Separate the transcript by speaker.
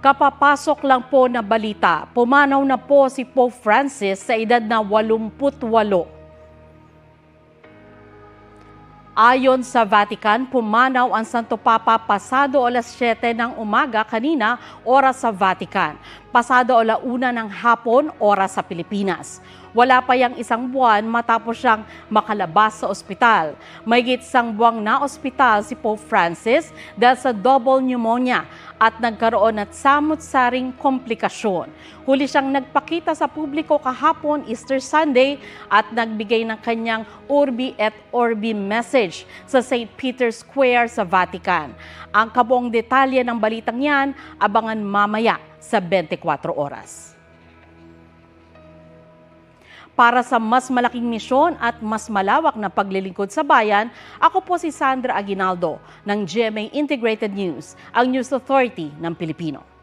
Speaker 1: Kapapasok lang po na balita, pumanaw na po si Pope Francis sa edad na 88. Ayon sa Vatican, pumanaw ang Santo Papa pasado alas 7 ng umaga kanina, oras sa Vatican. Pasado alauna ng hapon, oras sa Pilipinas. Wala pa yang isang buwan matapos siyang makalabas sa ospital. Mahigit isang buwang na ospital si Pope Francis dahil sa double pneumonia at nagkaroon at samot-saring komplikasyon. Huli siyang nagpakita sa publiko kahapon, Easter Sunday, at nagbigay ng kanyang Urbi et Orbi message sa St. Peter's Square sa Vatican. Ang kabuong detalye ng balitang yan, abangan mamaya sa 24 oras. Para sa mas malaking misyon at mas malawak na paglilingkod sa bayan, ako po si Sandra Aguinaldo ng GMA Integrated News, ang News Authority ng Pilipino.